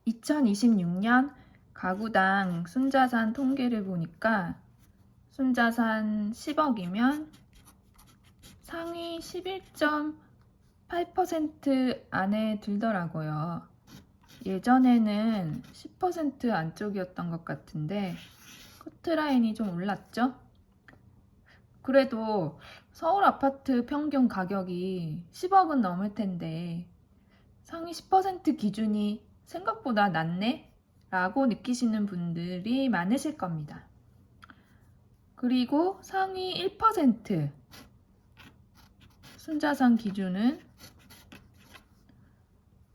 2026년 가구당 순자산 통계를 보니까 순자산 10억이면 상위 11.8% 안에 들더라고요. 예전에는 10% 안쪽이었던 것 같은데 커트라인이 좀 올랐죠? 그래도 서울 아파트 평균 가격이 10억은 넘을 텐데 상위 10% 기준이 생각보다 낮네? 라고 느끼시는 분들이 많으실 겁니다. 그리고 상위 1% 순자산 기준은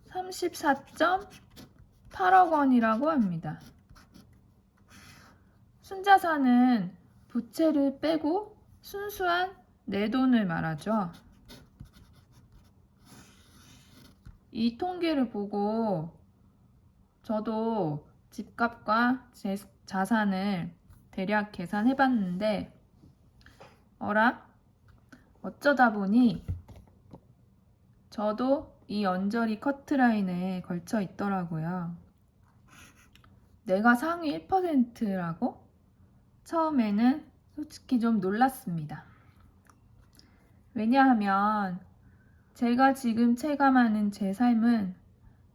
34.8억 원이라고 합니다. 순자산은 부채를 빼고 순수한 내돈을 말하죠. 이 통계를 보고 저도 집값과 제 자산을 대략 계산해 봤는데 어쩌다 보니 저도 이 언저리 커트라인에 걸쳐 있더라고요. 내가 상위 1%라고? 처음에는 솔직히 좀 놀랐습니다. 왜냐하면 제가 지금 체감하는 제 삶은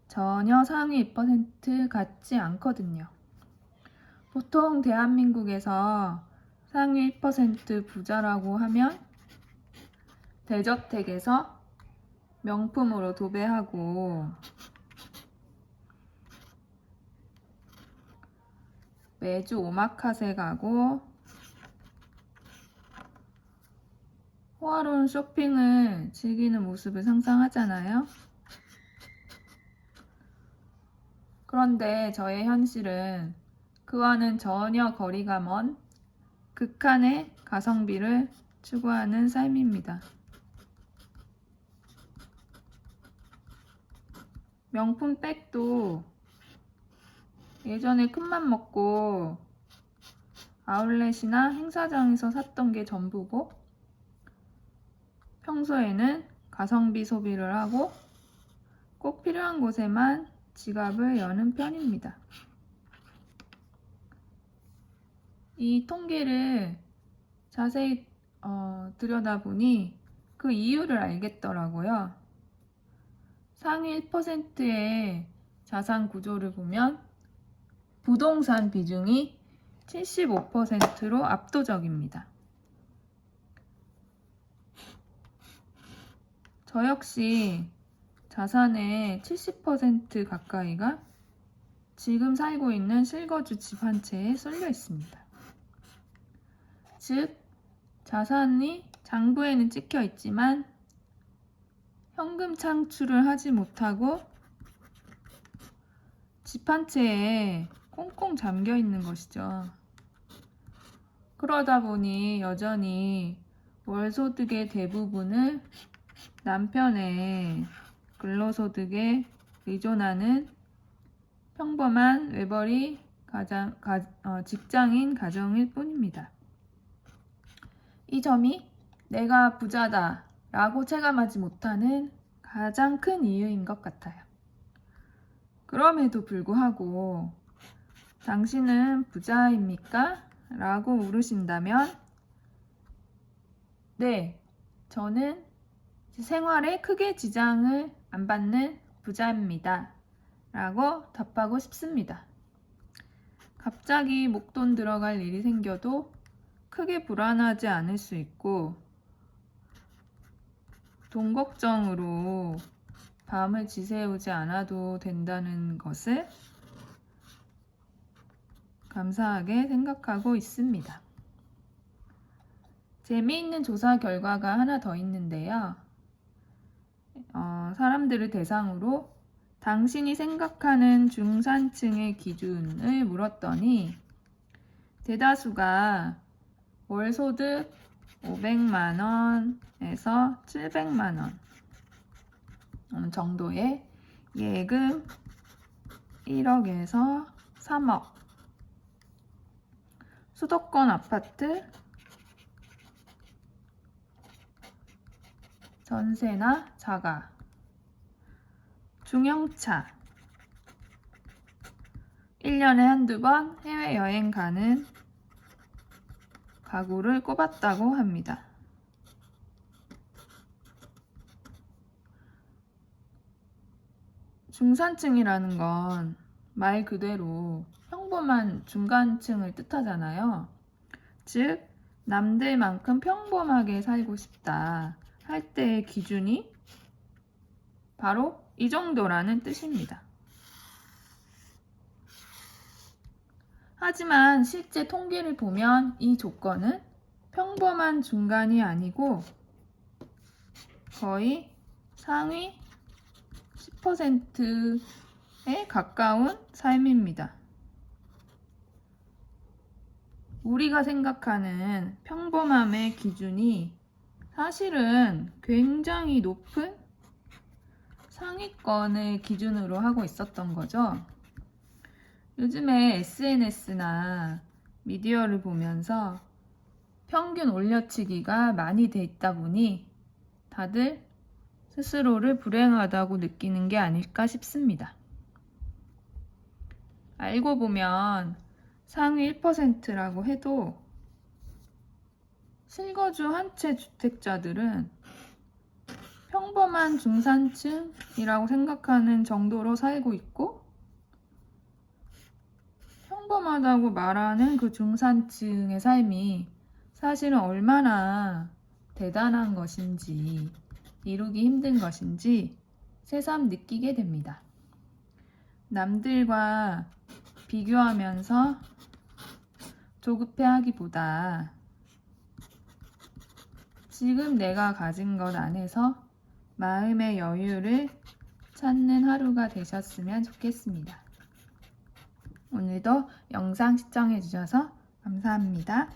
전혀 상위 1% 같지 않거든요. 보통 대한민국에서 상위 1% 부자라고 하면 대저택에서 명품으로 도배하고 매주 오마카세 가고 호화로운 쇼핑을 즐기는 모습을 상상하잖아요. 그런데 저의 현실은 그와는 전혀 거리가 먼 극한의 가성비를 추구하는 삶입니다. 명품 백도 예전에 큰맘 먹고 아울렛이나 행사장에서 샀던 게 전부고 평소에는 가성비 소비를 하고 꼭 필요한 곳에만 지갑을 여는 편입니다. 이 통계를 자세히 들여다보니 그 이유를 알겠더라고요. 상위 1%의 자산 구조를 보면 부동산 비중이 75%로 압도적입니다. 저 역시 자산의 70% 가까이가 지금 살고 있는 실거주 집 한 채에 쏠려 있습니다. 즉, 자산이 장부에는 찍혀 있지만 현금 창출을 하지 못하고 집 한 채에 꽁꽁 잠겨 있는 것이죠. 그러다 보니 여전히 월소득의 대부분을 남편의 근로소득에 의존하는 평범한 외벌이 직장인 가정일 뿐입니다. 이 점이 내가 부자다 라고 체감하지 못하는 가장 큰 이유인 것 같아요. 그럼에도 불구하고 당신은 부자입니까? 라고 물으신다면 네, 저는 생활에 크게 지장을 안 받는 부자입니다. 라고 답하고 싶습니다. 갑자기 목돈 들어갈 일이 생겨도 크게 불안하지 않을 수 있고 돈 걱정으로 밤을 지새우지 않아도 된다는 것을 감사하게 생각하고 있습니다. 재미있는 조사 결과가 하나 더 있는데요. 사람들을 대상으로 당신이 생각하는 중산층의 기준을 물었더니 대다수가 월소득 500만 원에서 700만 원 정도의 예금 1억에서 3억, 수도권 아파트, 전세나 자가, 중형차, 1년에 한두 번 해외여행 가는 가구를 꼽았다고 합니다. 중산층이라는 건 말 그대로 평범한 중간층을 뜻하잖아요. 즉, 남들만큼 평범하게 살고 싶다 할 때의 기준이 바로 이 정도라는 뜻입니다. 하지만 실제 통계를 보면 이 조건은 평범한 중간이 아니고 거의 상위 10%에 가까운 삶입니다. 우리가 생각하는 평범함의 기준이 사실은 굉장히 높은 상위권을 기준으로 하고 있었던 거죠. 요즘에 SNS나 미디어를 보면서 평균 올려치기가 많이 돼 있다 보니 다들 스스로를 불행하다고 느끼는 게 아닐까 싶습니다. 알고 보면 상위 1%라고 해도 실거주 한 채 주택자들은 평범한 중산층이라고 생각하는 정도로 살고 있고, 평범하다고 말하는 그 중산층의 삶이 사실은 얼마나 대단한 것인지, 이루기 힘든 것인지 새삼 느끼게 됩니다. 남들과 비교하면서 조급해하기보다 지금 내가 가진 것 안에서 마음의 여유를 찾는 하루가 되셨으면 좋겠습니다. 오늘도 영상 시청해주셔서 감사합니다.